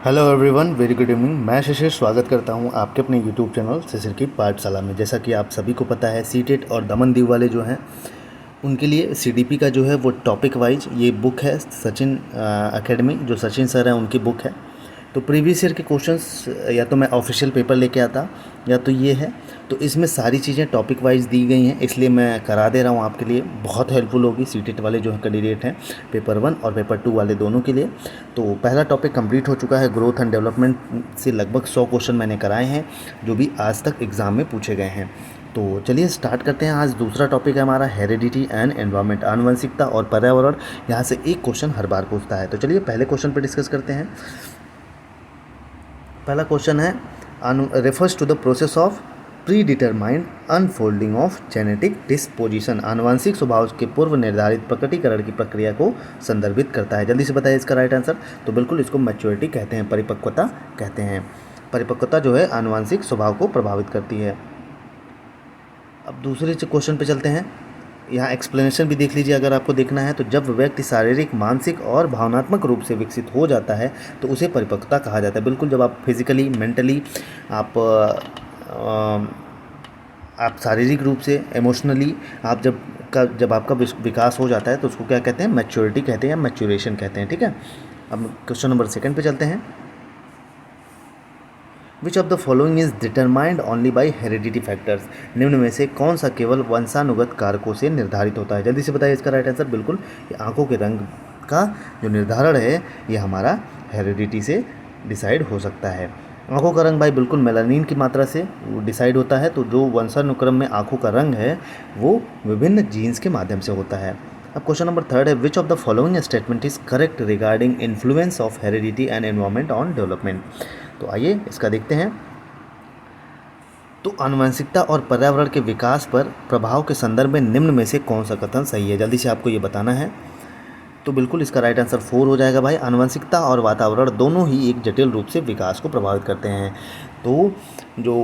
Hello everyone, very good evening. मैं शिशिर स्वागत करता हूं आपके अपने यूट्यूब चैनल शिशिर की पाठशाला में। जैसा कि आप सभी को पता है, सीटेट और दमन दीव वाले जो हैं उनके लिए सीडीपी का जो है वो टॉपिक वाइज ये बुक है सचिन एकेडमी, जो सचिन सर हैं उनकी बुक है। तो प्रीवियस ईयर के क्वेश्चंस या तो मैं ऑफिशियल पेपर लेके आता या तो ये है। तो इसमें सारी चीज़ें टॉपिक वाइज दी गई हैं, इसलिए मैं करा दे रहा हूँ आपके लिए। बहुत हेल्पफुल होगी सीटेट वाले जो कैंडिडेट हैं, पेपर 1 और पेपर 2 वाले दोनों के लिए। तो पहला टॉपिक कंप्लीट हो चुका है। ग्रोथ एंड डेवलपमेंट से लगभग 100 क्वेश्चन मैंने कराए हैं जो भी आज तक एग्ज़ाम में पूछे गए हैं। तो चलिए स्टार्ट करते हैं। आज दूसरा टॉपिक है हमारा हेरिडिटी एंड एनवायरनमेंट, आनुवंशिकता और पर्यावरण। यहाँ से एक क्वेश्चन हर बार पूछता है। तो चलिए पहले क्वेश्चन पर डिस्कस करते हैं। पहला क्वेश्चन है refers to the process of pre determined unfolding of genetic disposition. आनुवंशिक स्वभाव के पूर्व निर्धारित प्रकटीकरण की प्रक्रिया को संदर्भित करता है। जल्दी से बताइए इसका राइट आंसर। तो बिल्कुल इसको मैच्योरिटी कहते हैं, परिपक्वता कहते हैं। परिपक्वता जो है आनुवंशिक स्वभाव को प्रभावित करती है। अब दूसरे क्वेश्चन पे चलते हैं। यहाँ एक्सप्लेनेशन भी देख लीजिए अगर आपको देखना है। तो जब व्यक्ति शारीरिक, मानसिक और भावनात्मक रूप से विकसित हो जाता है तो उसे परिपक्वता कहा जाता है। बिल्कुल, जब आप फिजिकली, मेंटली, आप आप शारीरिक रूप से, इमोशनली आप जब आपका विकास हो जाता है तो उसको क्या कहते हैं? मैच्योरिटी कहते हैं या मैच्योरेशन कहते हैं। ठीक है। अब क्वेश्चन नंबर 2 पे चलते हैं। Which of the following is determined only by heredity factors. निम्न में से कौन सा केवल वंशानुगत कारकों से निर्धारित होता है? जल्दी से बताइए इसका राइट आंसर। बिल्कुल, ये आंखों के रंग का जो निर्धारण है ये हमारा हेरिडिटी से डिसाइड हो सकता है। आंखों का रंग भाई बिल्कुल मेलानिन की मात्रा से डिसाइड होता है। तो जो वंशानुक्रम में आंखों का रंग है वो विभिन्न जीन्स के माध्यम से होता है। अब क्वेश्चन नंबर 3 है, विच of the following statement is correct regarding influence of heredity and environment on development. तो आइए इसका देखते हैं। तो आनुवंशिकता और पर्यावरण के विकास पर प्रभाव के संदर्भ में निम्न में से कौन सा कथन सही है? जल्दी से आपको ये बताना है। तो बिल्कुल इसका राइट आंसर 4 हो जाएगा भाई। आनुवंशिकता और वातावरण दोनों ही एक जटिल रूप से विकास को प्रभावित करते हैं। तो जो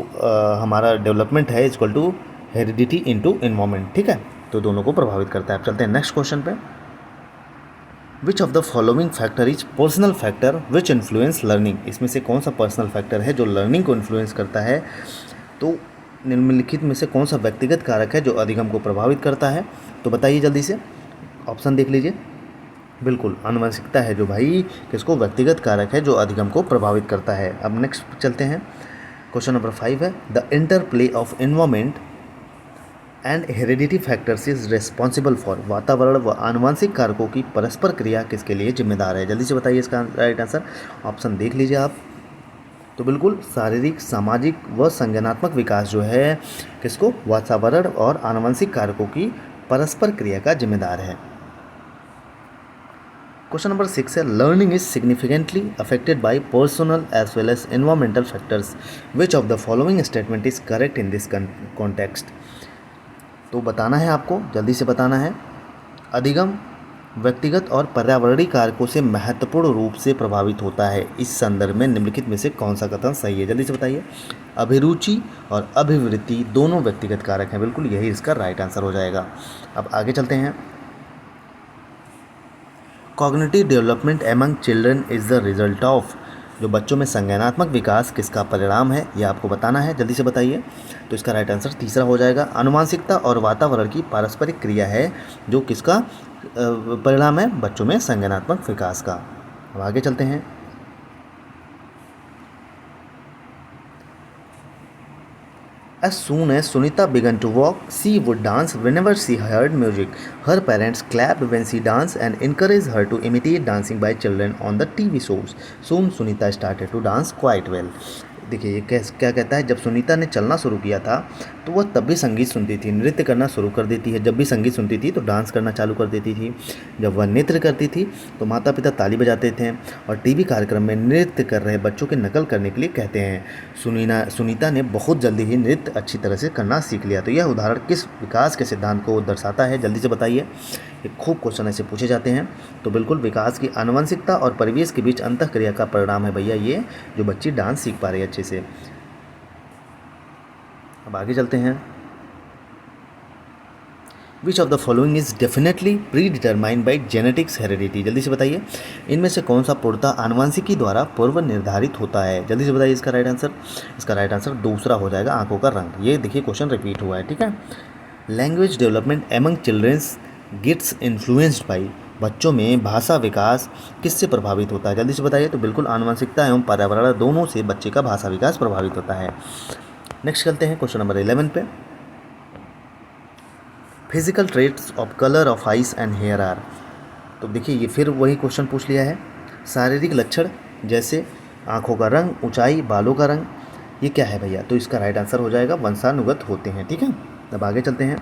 हमारा डेवलपमेंट है equal to heredity into environment. ठीक है, तो दोनों को प्रभावित करता है। अब चलते हैं नेक्स्ट क्वेश्चन पे। विच of the following factor is personal factor which influence learning. इसमें से कौन सा पर्सनल फैक्टर है जो लर्निंग को इन्फ्लुएंस करता है? तो निम्नलिखित में से कौन सा व्यक्तिगत कारक है जो अधिगम को प्रभावित करता है? तो बताइए जल्दी से, ऑप्शन देख लीजिए। बिल्कुल आनुवंशिकता है जो भाई किसको, व्यक्तिगत कारक है जो अधिगम को प्रभावित करता है। अब नेक्स्ट चलते हैं। क्वेश्चन नंबर 5 है, the interplay of environment and heredity factors is responsible for. वातावरण व आनुवंशिक कारकों की परस्पर क्रिया किसके लिए जिम्मेदार है? जल्दी से बताइए इसका राइट आंसर। ऑप्शन देख लीजिए आप। तो बिल्कुल शारीरिक, सामाजिक व संज्ञानात्मक विकास जो है किसको, वातावरण और आनुवंशिक कारकों की परस्पर क्रिया का जिम्मेदार है। क्वेश्चन नंबर 6 है, learning is significantly affected by personal as well as environmental factors. Which of the following statement is correct in this context. तो बताना है आपको, जल्दी से बताना है। अधिगम व्यक्तिगत और पर्यावरणीय कारकों से महत्वपूर्ण रूप से प्रभावित होता है। इस संदर्भ में निम्नलिखित में से कौन सा कथन सही है? जल्दी से बताइए। अभिरुचि और अभिवृत्ति दोनों व्यक्तिगत कारक हैं। बिल्कुल यही इसका राइट आंसर हो जाएगा। अब आगे चलते हैं। Cognitive development among children is the result of. जो बच्चों में संज्ञानात्मक विकास किसका परिणाम है ये आपको बताना है। जल्दी से बताइए। तो इसका राइट आंसर तीसरा हो जाएगा। आनुवंशिकता और वातावरण की पारस्परिक क्रिया है जो किसका परिणाम है? बच्चों में संज्ञानात्मक विकास का। अब आगे चलते हैं। As soon as Sunita began to walk, she would dance whenever she heard music. Her parents clapped when she danced and encouraged her to imitate dancing by children on the TV shows. Soon Sunita started to dance quite well. देखिए ये क्या कहता है, जब सुनीता ने चलना शुरू किया था तो वह तब भी संगीत सुनती थी, नृत्य करना शुरू कर देती है। जब भी संगीत सुनती थी तो डांस करना चालू कर देती थी। जब वह नृत्य करती थी तो माता पिता ताली बजाते थे और टीवी कार्यक्रम में नृत्य कर रहे बच्चों की नकल करने के लिए कहते हैं। सुनीता ने बहुत जल्दी ही नृत्य अच्छी तरह से करना सीख लिया। तो यह उदाहरण किस विकास के सिद्धांत को दर्शाता है? जल्दी से बताइए। ये खूब क्वेश्चन ऐसे पूछे जाते हैं। तो बिल्कुल विकास की आनुवंशिकता और परिवेश के बीच अंतःक्रिया का परिणाम है भैया ये, जो बच्ची डांस सीख पा रही है अच्छे से। अब आगे चलते हैं। Which of the following is definitely pre determined by genetics heredity, जल्दी से बताइए इनमें से कौन सा पूर्णतः आनुवंशिकी द्वारा पूर्व निर्धारित होता है। जल्दी से बताइए इसका राइट आंसर। इसका राइट आंसर दूसरा हो जाएगा, आंखों का रंग। ये देखिए क्वेश्चन रिपीट हुआ है, ठीक है। Language development among childrens gets influenced by, बच्चों में भाषा विकास किससे प्रभावित होता है। जल्दी से बताइए। तो बिल्कुल आनुवंशिकता एवं पर्यावरण दोनों से बच्चे का भाषा विकास प्रभावित होता है। नेक्स्ट चलते हैं क्वेश्चन नंबर 11 पे। Physical traits of colour of eyes and hair are. तो देखिए ये फिर वही क्वेश्चन पूछ लिया है। शारीरिक लक्षण जैसे आँखों का रंग, ऊंचाई, बालों का रंग, ये क्या है भैया। तो इसका राइट आंसर हो जाएगा वंशानुगत होते हैं, ठीक है। अब आगे चलते हैं।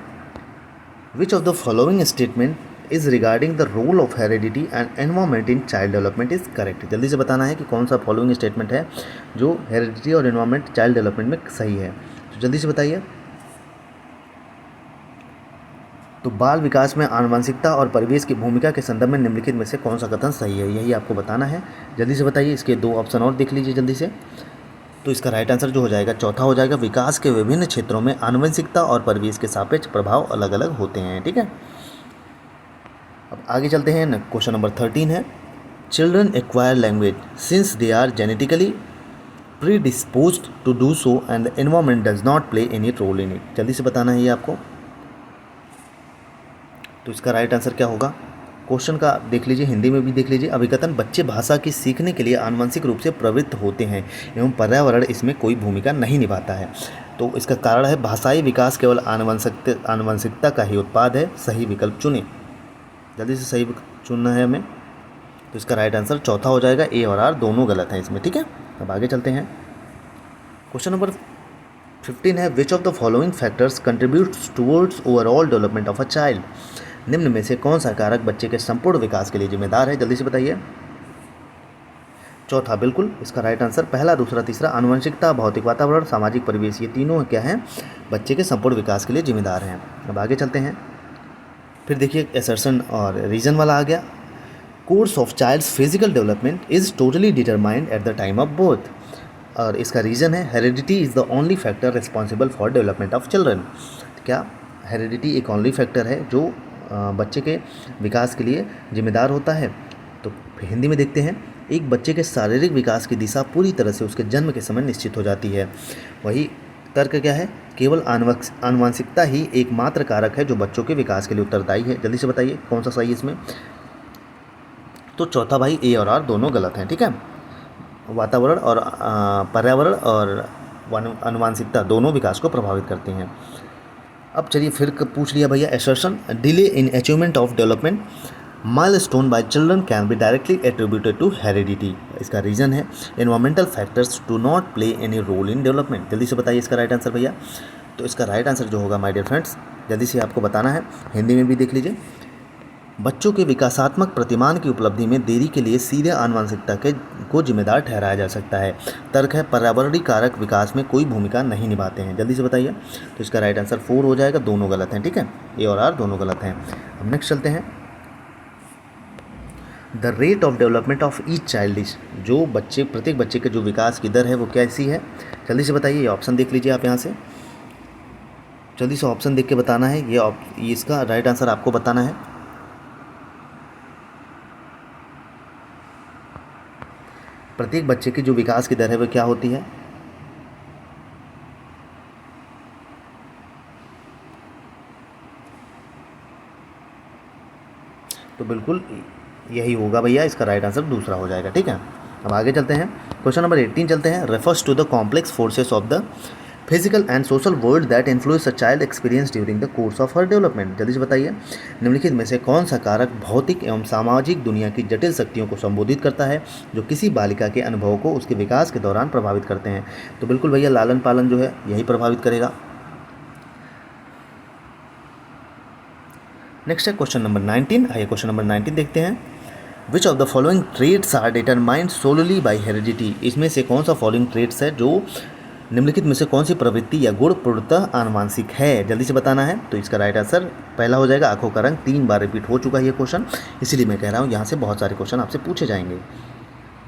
Which of the following statement is regarding the role of heredity and environment in child development is correct. जल्दी से बताना है कि कौन सा फॉलोइंग स्टेटमेंट है जो हेरिडिटी और एनवायरमेंट चाइल्ड डेवलपमेंट में सही है। तो जल्दी से बताइए। तो बाल विकास में आनुवंशिकता और परिवेश की भूमिका के संदर्भ में निम्नलिखित में से कौन सा कथन सही है, यही आपको बताना है। जल्दी से बताइए। इसके दो ऑप्शन और देख लीजिए जल्दी से। तो इसका राइट आंसर जो हो जाएगा चौथा हो जाएगा, विकास के विभिन्न क्षेत्रों में आनुवंशिकता और परिवेश के सापेक्ष प्रभाव अलग अलग होते हैं, ठीक है। अब आगे चलते हैं। क्वेश्चन नंबर 13 है, children acquire language since they are genetically predisposed to do so and the environment does not play any role in it. जल्दी से बताना है ये आपको। तो इसका राइट आंसर क्या होगा। क्वेश्चन का देख लीजिए, हिंदी में भी देख लीजिए। अभिकथन, बच्चे भाषा की सीखने के लिए आनुवंशिक रूप से प्रवृत्त होते हैं एवं पर्यावरण इसमें कोई भूमिका नहीं निभाता है। तो इसका कारण है भाषाई विकास केवल आनुवंशिकता का ही उत्पाद है। सही विकल्प चुने। जल्दी से सही चुनना है हमें। तो इसका राइट आंसर चौथा हो जाएगा, ए और आर दोनों गलत हैं इसमें, ठीक है। अब आगे चलते हैं। क्वेश्चन नंबर 15 है, विच of the following factors contributes towards overall development of a child. निम्न में से कौन सा कारक बच्चे के संपूर्ण विकास के लिए जिम्मेदार है। जल्दी से बताइए। चौथा, बिल्कुल इसका राइट आंसर। पहला, दूसरा, तीसरा, आनुवंशिकता, भौतिक वातावरण, सामाजिक परिवेश, ये तीनों क्या हैं, बच्चे के संपूर्ण विकास के लिए जिम्मेदार हैं। अब आगे चलते हैं। फिर देखिए एसर्शन और रीजन वाला आ गया। Course of child's physical development is totally determined at the time of birth. और इसका रीज़न है, heredity is the only factor responsible for development of children. क्या हेरिडिटी एक ओनली फैक्टर है जो बच्चे के विकास के लिए जिम्मेदार होता है। तो हिंदी में देखते हैं, एक बच्चे के शारीरिक विकास की दिशा पूरी तरह से उसके जन्म के समय निश्चित हो जाती है। वही तर्क क्या है, केवल आनुवंशिकता ही एकमात्र कारक है जो बच्चों के विकास के लिए उत्तरदायी है। जल्दी से बताइए कौन सा सही है इसमें। तो चौथा भाई, ए और आर दोनों गलत हैं, ठीक है। वातावरण और पर्यावरण और आनुवंशिकता दोनों विकास को प्रभावित करते हैं। अब चलिए फिर पूछ लिया भैया assertion, delay in achievement of development milestone by children can be directly attributed to heredity. इसका रीज़न है, environmental factors do not play any role in development. जल्दी से बताइए इसका राइट आंसर भैया। तो इसका राइट आंसर जो होगा माय डियर फ्रेंड्स, जल्दी से आपको बताना है, हिंदी में भी देख लीजिए। बच्चों के विकासात्मक प्रतिमान की उपलब्धि में देरी के लिए सीधे आनुवंशिकता के को जिम्मेदार ठहराया जा सकता है। तर्क है, पर्यावरणीय कारक विकास में कोई भूमिका नहीं निभाते हैं। जल्दी से बताइए। तो इसका राइट आंसर 4 हो जाएगा, दोनों गलत हैं, ठीक है। ए और आर दोनों गलत हैं। अब नेक्स्ट चलते हैं। The rate of development of each child is, जो बच्चे प्रत्येक बच्चे के जो विकास की दर है वो कैसी है। जल्दी से बताइए। ये ऑप्शन देख लीजिए आप यहाँ से, जल्दी से ऑप्शन देख के बताना है। ये इसका राइट आंसर आपको बताना है। प्रत्येक बच्चे की जो विकास की दर है वो क्या होती है। तो बिल्कुल यही होगा भैया, इसका राइट आंसर दूसरा हो जाएगा, ठीक है। अब आगे चलते हैं। क्वेश्चन नंबर 18 चलते हैं। Refers to the complex forces of the physical and social world that influence a child experience during the course of her development. जल्दी से बताइए, निम्नलिखित में से कौन सा कारक भौतिक एवं सामाजिक दुनिया की जटिल शक्तियों को संबोधित करता है जो किसी बालिका के अनुभव को उसके विकास के दौरान प्रभावित करते हैं। तो बिल्कुल भैया लालन पालन जो है यही प्रभावित करेगा। नेक्स्ट है क्वेश्चन नंबर 19। आइए क्वेश्चन नंबर 19 देखते हैं। Which of the following traits are determined solely by heredity. इसमें से कौन सा फॉलोइंग ट्रेट्स है जो निम्नलिखित में से कौन सी प्रवृत्ति या गुण पूर्णतः आनुवंशिक है। जल्दी से बताना है। तो इसका राइट आंसर पहला हो जाएगा, आंखों का रंग। 3 बार रिपीट हो चुका है ये क्वेश्चन, इसीलिए मैं कह रहा हूँ यहाँ से बहुत सारे क्वेश्चन आपसे पूछे जाएंगे।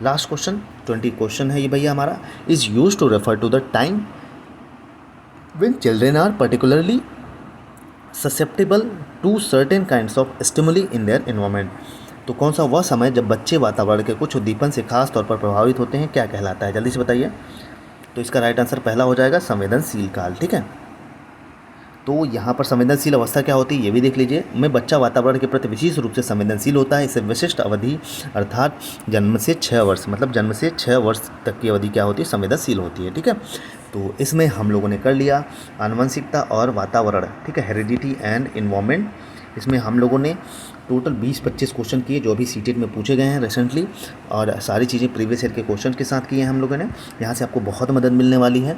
लास्ट क्वेश्चन 20 क्वेश्चन है ये भैया हमारा। Is use to refer to the time when children are particularly susceptible to certain kinds of stimuli in their environment. तो कौन सा वह समय जब बच्चे वातावरण के कुछ उद्दीपन से खास तौर पर प्रभावित होते हैं, क्या कहलाता है? जल्दी से बताइए। तो इसका राइट आंसर पहला हो जाएगा संवेदनशील काल। ठीक है, तो यहाँ पर संवेदनशील अवस्था क्या होती है ये भी देख लीजिए। में बच्चा वातावरण के प्रति विशेष रूप से संवेदनशील होता है। इसे विशिष्ट अवधि अर्थात जन्म से 6 वर्ष, मतलब जन्म से 6 वर्ष तक की अवधि क्या होती है? संवेदनशील होती है। ठीक है, तो इसमें हम लोगों ने कर लिया आनुवंशिकता और वातावरण। ठीक है, हेरिडिटी एंड इन्वायरमेंट। इसमें हम लोगों ने टोटल 20-25 क्वेश्चन किए जो अभी सीटेट में पूछे गए हैं रिसेंटली, और सारी चीज़ें प्रीवियस ईयर के क्वेश्चन के साथ किए हैं हम लोगों ने। यहाँ से आपको बहुत मदद मिलने वाली है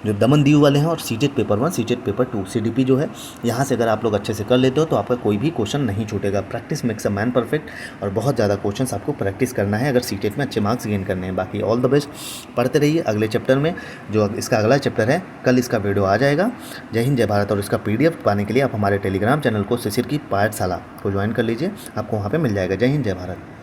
जो दमन दीव वाले हैं, और CTET paper 1, CTET paper 2, CDP जो है, यहाँ से अगर आप लोग अच्छे से कर लेते हो तो आपका कोई भी क्वेश्चन नहीं छूटेगा। Practice makes a man perfect, और बहुत ज़्यादा क्वेश्चन आपको प्रैक्टिस करना है अगर सीटेट में अच्छे मार्क्स गेन करने हैं। बाकी ऑल द बेस्ट, पढ़ते रहिए। अगले चैप्टर में जो इसका अगला चैप्टर है कल इसका वीडियो आ जाएगा। जय हिंद, जय भारत। और इसका PDF पाने के लिए आप हमारे टेलीग्राम चैनल को शिशिर की पाठशाला को ज्वाइन कर लीजिए, आपको वहाँ पे मिल जाएगा। जय हिंद, जय भारत।